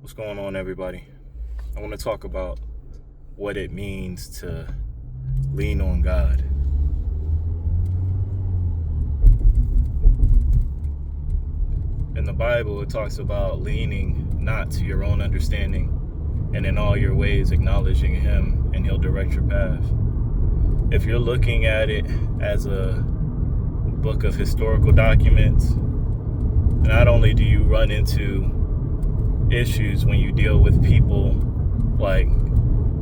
What's going on, everybody? I want to talk about what it means to lean on God. In the Bible, it talks about leaning not to your own understanding, and in all your ways acknowledging Him, and He'll direct your path. If you're looking at it as a book of historical documents, not only do you run into issues when you deal with people like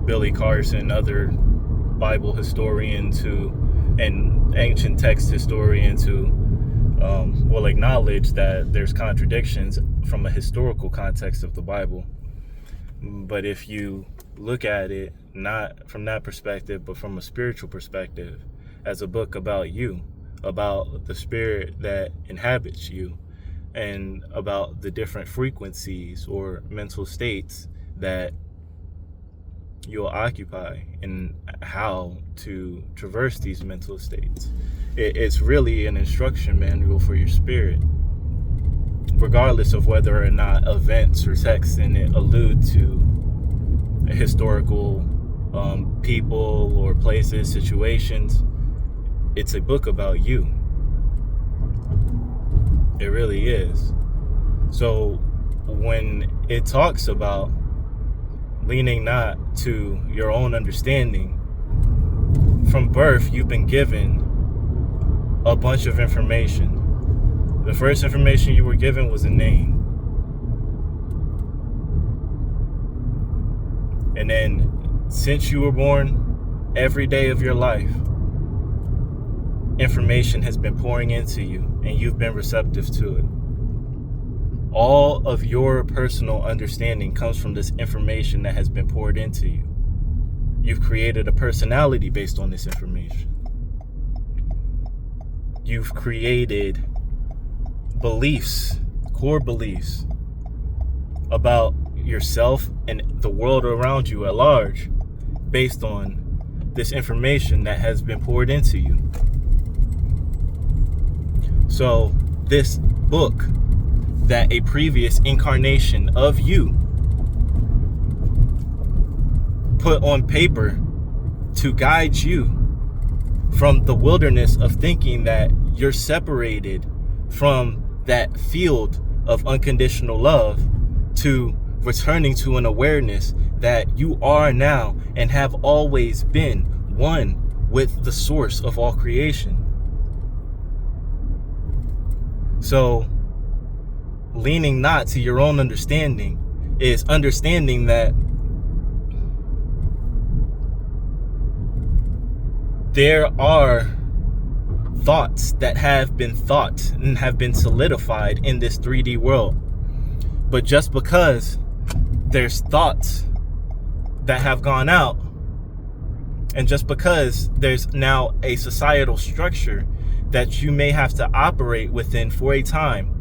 Billy Carson, other Bible historians and ancient text historians who will acknowledge that there's contradictions from a historical context of the Bible. But if you look at it not from that perspective, but from a spiritual perspective, as a book about you, about the spirit that inhabits you, and about the different frequencies or mental states that you'll occupy and how to traverse these mental states. It's really an instruction manual for your spirit, regardless of whether or not events or texts in it allude to historical people or places, situations. It's a book about you. It really is. So when it talks about leaning not to your own understanding, from birth you've been given a bunch of information. The first information you were given was a name. And then since you were born, every day of your life, information has been pouring into you and you've been receptive to it. All of your personal understanding comes from this information that has been poured into you. You've created a personality based on this information. You've created beliefs, core beliefs about yourself and the world around you at large based on this information that has been poured into you. So this book that a previous incarnation of you put on paper to guide you from the wilderness of thinking that you're separated from that field of unconditional love to returning to an awareness that you are now and have always been one with the source of all creation. So leaning not to your own understanding is understanding that there are thoughts that have been thought and have been solidified in this 3D world. But just because there's thoughts that have gone out, and just because there's now a societal structure that you may have to operate within for a time,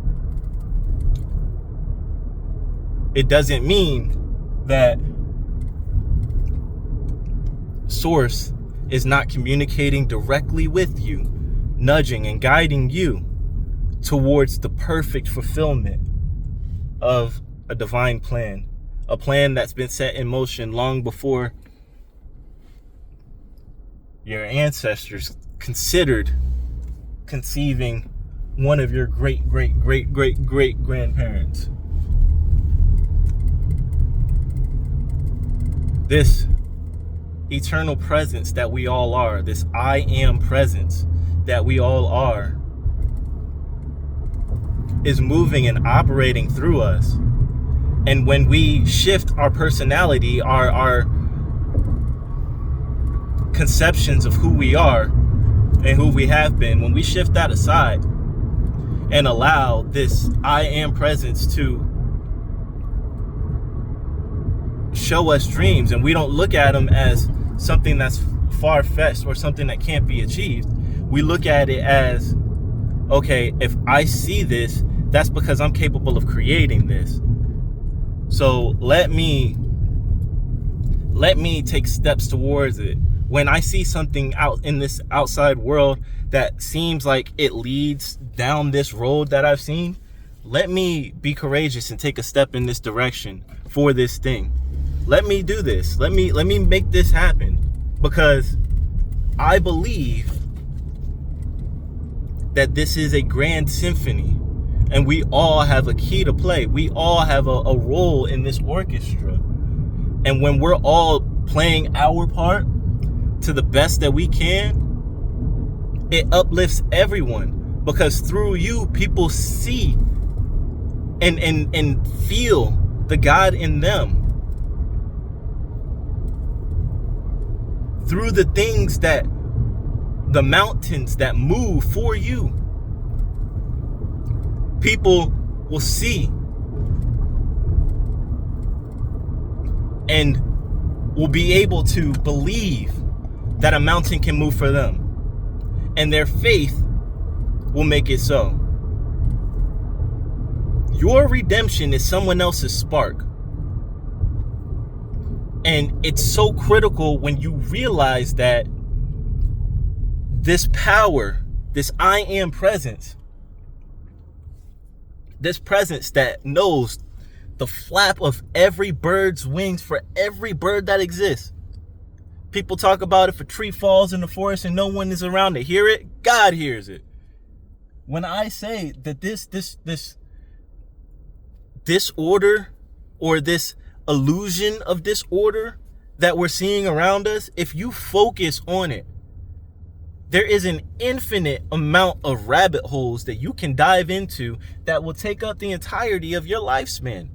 it doesn't mean that Source is not communicating directly with you, nudging and guiding you towards the perfect fulfillment of a divine plan, a plan that's been set in motion long before your ancestors considered conceiving one of your great grandparents. This eternal presence that we all are, this I am presence that we all are, is moving and operating through us. And when we shift our personality, our conceptions of who we are and who we have been, when we shift that aside and allow this I am presence to show us dreams, and we don't look at them as something that's far-fetched or something that can't be achieved, we look at it as, okay, if I see this, that's because I'm capable of creating this. So let me take steps towards it. When I see something out in this outside world that seems like it leads down this road that I've seen, let me be courageous and take a step in this direction for this thing. Let me do this. Let me make this happen, because I believe that this is a grand symphony and we all have a key to play. We all have a role in this orchestra. And when we're all playing our part to the best that we can, it uplifts everyone, because through you, people see and feel the God in them. Through the things the mountains that move for you, people will see and will be able to believe that a mountain can move for them, and their faith will make it so. Your redemption is someone else's spark. And it's so critical when you realize that this power, this I am presence, this presence that knows the flap of every bird's wings for every bird that exists. People talk about if a tree falls in the forest and no one is around to hear it, God hears it. When I say that this disorder, or this illusion of disorder that we're seeing around us, if you focus on it, there is an infinite amount of rabbit holes that you can dive into that will take up the entirety of your lifespan.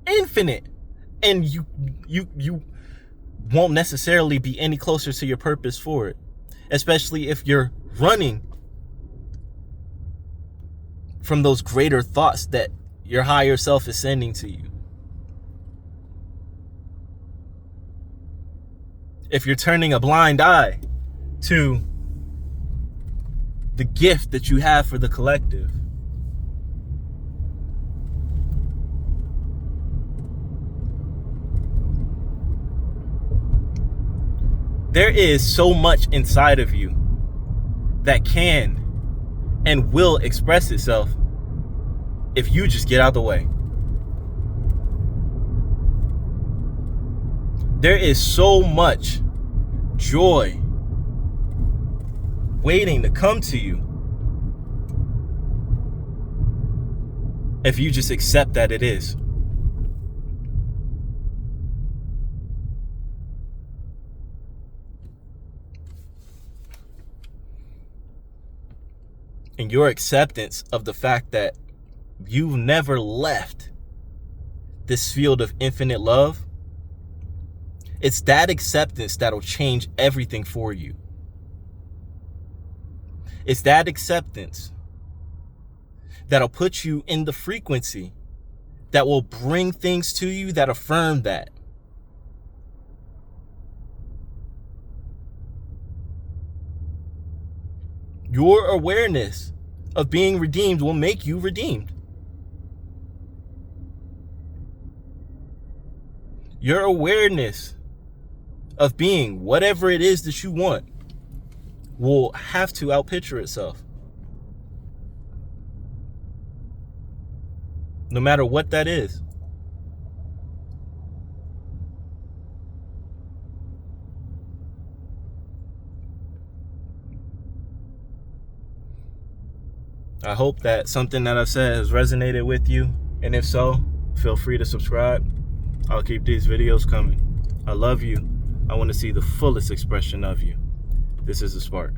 Infinite. And you won't necessarily be any closer to your purpose for it, especially if you're running from those greater thoughts that your higher self is sending to you. If you're turning a blind eye to the gift that you have for the collective. There is so much inside of you that can and will express itself if you just get out the way. There is so much joy waiting to come to you if you just accept that it is. And your acceptance of the fact that you've never left this field of infinite love, it's that acceptance that'll change everything for you. It's that acceptance that'll put you in the frequency that will bring things to you that affirm that. Your awareness of being redeemed will make you redeemed. Your awareness of being whatever it is that you want will have to outpicture itself. No matter what that is. I hope that something that I've said has resonated with you. And if so, feel free to subscribe. I'll keep these videos coming. I love you. I want to see the fullest expression of you. This is The Spark.